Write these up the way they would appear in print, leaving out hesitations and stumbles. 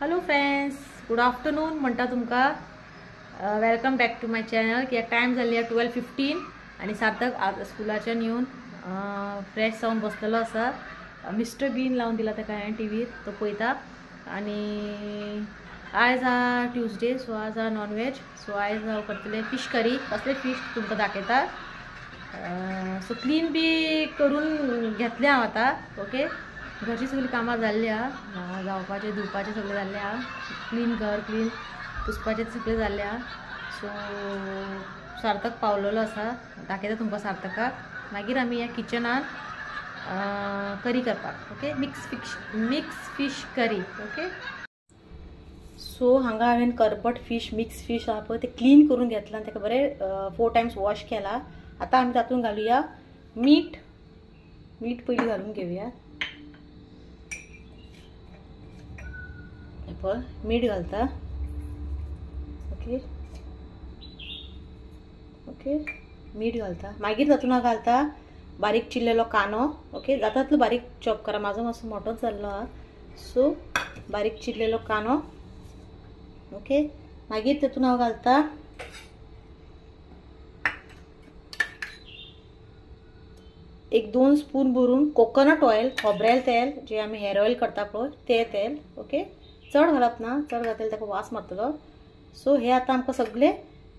Hello friends, good afternoon म्हणटा तुमकां। Welcome back to my channel. कित्याक टायम जाल्ली 12:15 आनी सार्थक आज स्कुलाच्यान येवन फ्रेश जावन बसलेलो आसा। मिस्टर बीन लावन दिला ताका हांवें टीव्हीर, तो पळयता। आनी आयज हा ट्यूजडे, सो आज हा नॉन वेज। सो आयज हांव करतलें फिश करी। कसलें फिश तुमकां दाखयता। सो क्लीन बी करून घेतलें हांव आतां। ओके, घरची सगळी कामां जाल्ली आहा, जावपाचें धुवपाचें सगळें जाल्लें आहा। क्लीन घर क्लीन पुसपाचें सगळें जाल्लें आहा। सो सार्थक पावलेलो आसा, दाखयता तुमकां सार्थकाक। मागीर आमी ह्या किचनान करी करपाक। Okay, mix fish curry. Okay, so हांगा हांवें करपट फीश मिक्स फीश आहा पळय तें क्लीन करून घेतलां आनी ताका बरें 4 टायम्स वॉश केला। आतां आमी तातूंत घालुया मीठ पयलीं घालून घेवया। पळय मीठ घालता। ओके ओके, मीठ घालता। मागीर तातूंत घालता बारीक चिरलेलो कांदो। ओके, जाता तितलो बारीक चॉप करा, म्हाजो मातसो मोठोच जाल्लो आहा। सो बारीक चिरलेलो कांदो। ओके, मागीर तातूंत हांव घालता एक 2 स्पून भरून कोकोनट ऑयल, खोबरेल तेल, जे आमी हेअर ऑयल करता पळय ते तेल। ओके, चड घालप ना, चड घातल्यार ताका वास मारतलो। सो हे आतां आमकां सगळें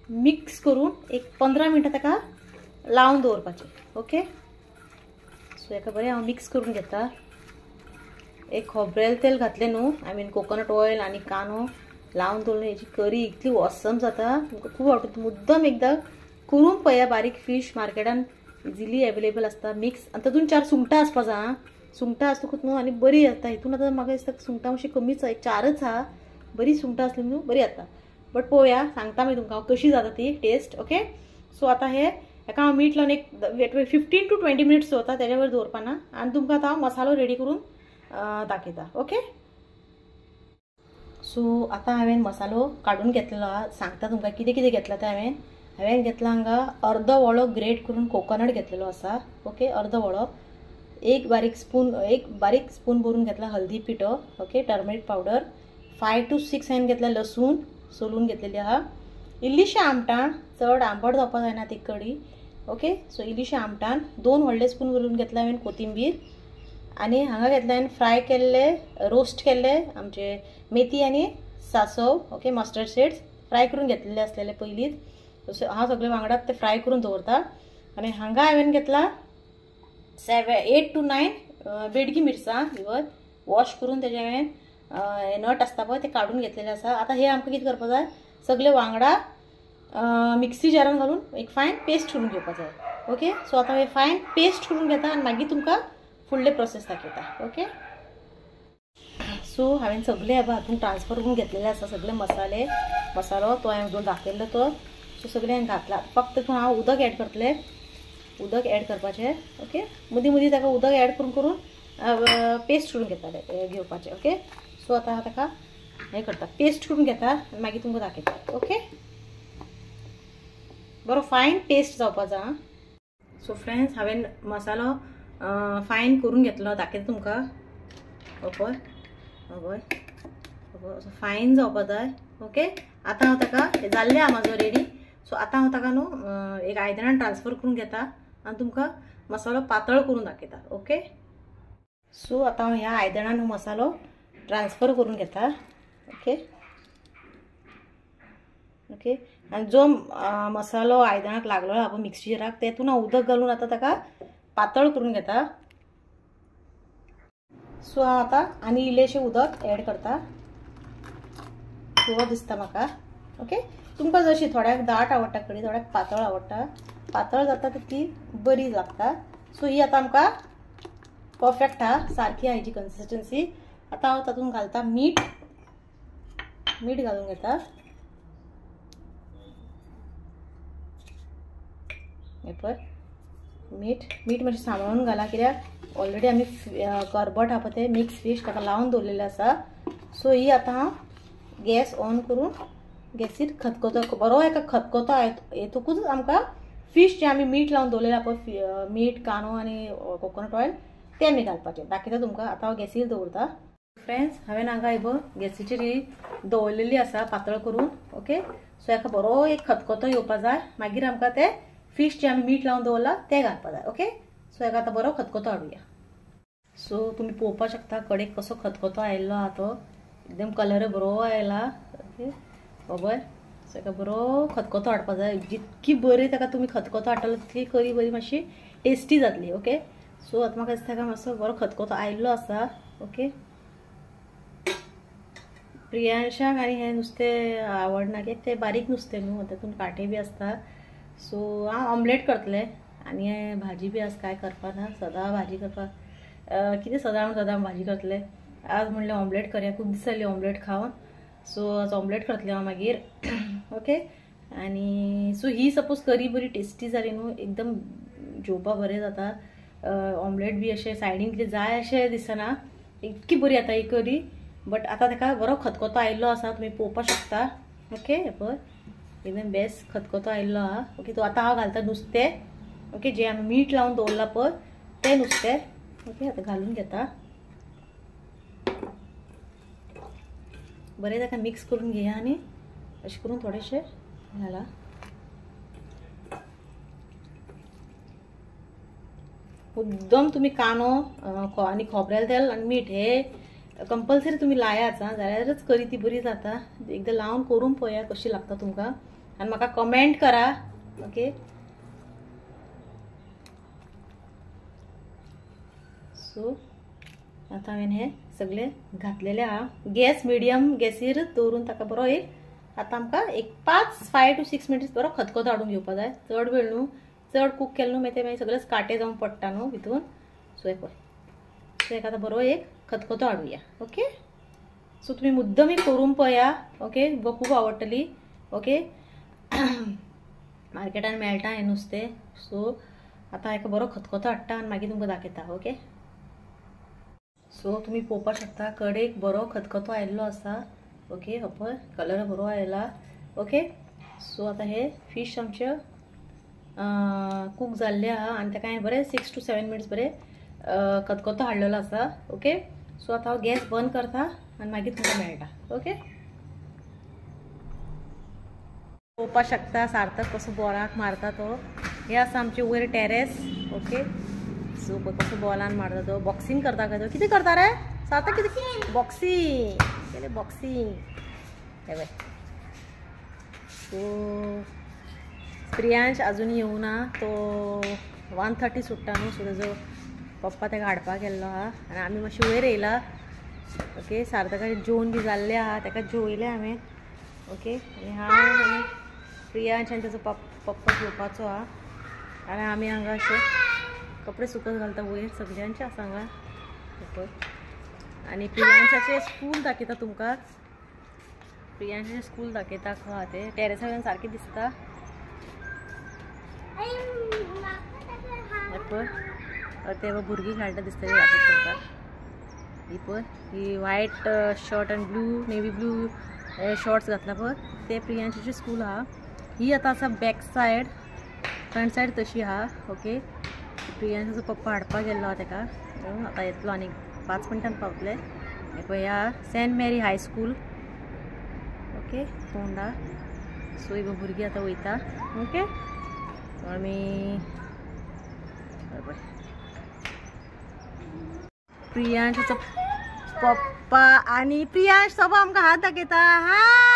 मिक्स करून एक 15 मिनटां ताका लावन दवरपाचें। ओके, सो हेका बरें हांव मिक्स करून घेता। एक खोबरेल तेल घातलें न्हू, आय मीन कोकोनट ऑयल आनी कांदो लावन दवरलें। हेची करी इतली ऑसम जाता, तुमकां खूब आवडटा। मुद्दम एकदां करून पळया। बारीक फीश मार्केटान इजिली अवेलेबल आसता मिक्स। आनी तातूंत 4 सुंगटां आसपा जाय। सुंगटां आसतकूच न्हू आनी बरी जाता। हितून आतां म्हाका दिसता सुंगटां मातशी कमीच, एक 4च आहा। बरी सुंगटां आसली न्हू बरी जाता। बट पळोवया, सांगता मागीर तुमकां कशी जाता ती टेस्ट। ओके, सो आतां हेका हांव मीठ लावन एक 15 to 20 मिनिट्स दवरता, तेच्या वयर दवरपाना। आनी तुमकां आतां हांव मसालो रेडी करून दाखयता। ओके, सो आतां हांवें मसालो काडून घेतलेलो आहा। सांगता तुमकां कितें कितें घेतलां तें हांवें घेतला हांगा अर्दो वळो ग्रेट करून कोकोनट घेतलेलो आसा। ओके, अर्दो वळो। एक बारीक स्पून भरून घेतला हल्दी पिठो। Okay, turmeric powder. 5 to 6 हांवें घेतला लसूण सोलून घेतलेली आहा। इल्लीशें आमटाण, चड आंबट जावपा जायना ती कडी। ओके, सो इल्लीशें आमटाण। 2 व्हडले स्पून भरून घेतला हांवें कोथिंबीर। आनी हांगा घेतला हांवें फ्राय केल्ले, रोस्ट केल्ले आमचे मेथी आनी सांसव। ओके, मस्टर्ड सीड्स फ्राय करून घेतलेले आसलेले पयलींच। हांव सगळे वांगडात ते फ्राय करून दवरता। आनी हांगा हांवें घेतला 8 to 9 बेडगी मिरसांग भितर वॉश करून तेजे हांवें नट आसता पळय ते काडून घेतलेले आसा। आतां हे आमकां कितें करपा जाय, सगळे वांगडा मिक्सी जारान घालून एक फायन पेस्ट करून घेवपा जाय। ओके, सो आतां हे फायन पेस्ट करून घेता आनी मागीर तुमकां फुडले प्रोसेस दाखयता। ओके, सो हांवें सगळे हातूंत ट्रान्सफर करून घेतलेले आसा सगळे मसालो तो हांवें दोन दाखयल्लो तो। सो सगळे हांवें घातला। फक्त तितून हांव उदक एड करतलें, उदक एड करपाचें। ओके, मदीं ताका उदक एड करून पेस्ट करून घेवपाचें। ओके, सो आतां हांव ताका हें करता, पेस्ट करून घेता आनी मागीर तुमकां दाखयता। ओके, बरो फायन पेस्ट जावपा जाय। सो फ्रेंड्स, हांवें मसालो फायन करून घेतलो, दाखयता तुमकां। पळय फायन जावपा जाय। ओके, आतां हांव ताका जाल्लें आहा म्हाजो रेडी। सो आतां हांव ताका न्हू एक आयदनान ट्रान्सफर करून घेता आनी तुमकां मसालो पातळ करून दाखयता। ओके, सो आतां हांव ह्या आयदनान मसालो ट्रान्सफर करून घेता। ओके ओके, आनी जो मसालो आयदनाक लागलो आहा पळय मिक्सी जाराक, तेतून हांव उदक घालून आतां ताका पातळ करून घेता। सो हांव आतां आनी इल्लेशें उदक एड करता, पुरो दिसता म्हाका। ओके, तुमकां जशी थोड्याक दाट आवडटा कडी, थोड्याक पातळ आवडटा। पातळ जाता ती बरी लागता। सो ही आतां आमकां परफेक्ट आहा, सारकी आहा हेची कन्सिस्टन्सी। आतां हांव तातूंत घालता मीठ घालून घेता। हे पळय मीठ मातशें सांबाळून घाला, कित्याक ऑलरेडी आमी करबट आहा पळय ते मिक्स फीश ताका लावन दवरलेले आसा। सो ही आतां हांव गॅस ऑन करून गॅसीर खतखतो, बरो एका खतखतो येतकूच आमकां फीश जे आमी मीठ लावन दवरलेले आहा पळय, मीठ कांदो आनी कोकोनट ऑयल ते आमी घालपाचें। दाखयता तुमकां। आतां हांव गॅसीर दवरता। फ्रेंड्स हांवें हांगा इबो गॅसीचेर ही दवरलेली आसा पातळ करून. ओके सो हेका बरो एक खतखतो येवपा जाय. मागीर आमकां ते फिश जे आमी मीठ लावन दवरला ते घालपा जाय. ओके सो हेका आतां बरो खतखतो हाडुया. सो तुम्ही पळोवपा शकता कडेक कसो खतखतो आयिल्लो आहा तो. एकदम कलर बरो आयला. ओके बरोबर. सो हेका बरो खतखतो हाडपा जाय. जितकी बरी ताका तुमी खतखतो हाडटलो तितकी करी बरी मातशी टेस्टी जातली. ओके सो आतां म्हाका दिसता ताका मातसो बरो खतखतो आयिल्लो आसा. ओके प्रियांशाक आनी हें नुस्तें आवडना कित्याक तें बारीक नुस्तें न्हू तातूंत कांटे बी आसता. सो हांव ऑमलेट करतलें आनी भाजी बी आसा काय करपाना. सदां भाजी करपाक कितें सदां भाजी करतलें. आज म्हणलें ऑमलेट करया. खूब दीस जालीं ऑमलेट खावन. सो आज ऑमलेट करतलें हांव मागीर. ओके आनी सो ही सपोज करी बरी टेस्टी जाली न्हू एकदम जेवपाक बरें जाता. ऑमलेट बी अशें सायडीन कितें जाय अशें दिसना. इतकी बरी जाता ही करी. बट आतां ताका बरो खतखतो आयिल्लो आसा तुमी पळोवपाक शकता. ओके पळय एकदम बेस्ट खतखतो आयिल्लो आहा. ओके तो आतां हांव घालता नुस्तें. ओके जें आमी मीठ लावन दवरला पळय तें नुस्तें. ओके आतां घालून घेता. बरें ताका मिक्स करून घेया आनी अशें करून थोडेशें घाला. मुद्दम तुम्ही कांदो आनी खोबरेल तेल आनी मीठ हे कंपल्सरी तुम्ही लायाच जाल्यारच करी ती बरी जाता. एकदा लावन करून पळया कशी लागता तुमकां आनी म्हाका कमेंट करा. ओके सो आता हांवें हे सगळे घातलेले आहा. गॅस मिडियम गॅसीर दवरून ताका बरो एक आतां आमकां एक 5 to 6 मिनिट्स बरो खतखतो हाडून घेवपा जाय. चड वेळ न्हू. चड कूक केलें न्हू मागीर सगळेच कांटे जावन पडटा न्हू भितून. सो हे पळय सो हेका आतां बरो एक खतखतो हाडुया. ओके सो तुम्ही मुद्दम ही करून पळया. ओके खूब आवडटली. ओके मार्केटान मेळटा हें नुस्तें. सो आतां हेका बरो खतखतो हाडटा आनी मागीर तुमकां दाखयता. ओके सो तुम्ही पळोवपाक शकता कडेक बरो खतखतो आयिल्लो आसा. ओके हो पळय कलर बरो आयला. ओके सो आतां हे फिश आमचे कूक जाल्ले आहा आनी ताका हांवें बरें 6 to 7 मिनिट्स बरें खतखतो हाडलेलो आसा. ओके सो आतां हांव गॅस बंद करता आनी मागीर तुमकां मेळटा. ओके पळोवपाक शकता सार्थक कसो बॉलाक मारता तो. हे आसा आमचे वयर टेरेस. ओके सो कसो बॉलान मारता तो. बॉक्सिंग करता काय तो. कितें करता रे सार्थक. कितें बॉक्सिंग केलें बॉक्सिंग. हे पळय सो प्रियांश अजून येवना. तो 1:30 सुट्टा न्हू. सो तेजो पप्पा ताका हाडपाक गेल्लो आहा आनी आमी मातशी वयर येयला. ओके सार्थकाचें जेवण बी जाल्लें आहा ताका जेवयलें हांवें. ओके आनी हांव आनी प्रियांश आनी तेजो पप्पा जेवपाचो आहा आनी आमी हांगा अशे कपडे सुकत घालता वयर सगळ्यांचे आसा हांगा. आनी प्रियांशाचें स्कूल दाखयता तुमकां. प्रियांशाचें स्कूल दाखयता खंय तें टेरेसा वयल्यान सारकें दिसता. ते भुरगीं खेळटा दिसता तुमकां. ही पळय ही व्हायट शर्ट आनी ब्लू नेवी ब्लू शॉर्ट्स घातला पळय ते प्रियांशाचें स्कूल आहा. ही आतां आसा बॅक सायड. फ्रंट सायड तशी आहा. ओके प्रियांशाचो पप्पा हाडपाक गेल्लो आहा ताका. आतां येतलो आनी 5 मिनटान पावतले. हे पळय ह्या Saint Mary High School. Okay Ponda. So ही भुरगीं आतां वयता. ओके आमी प्रियांशाचो पप्पा आनी प्रियांश सोबो आमकां हात दाखयता. हाय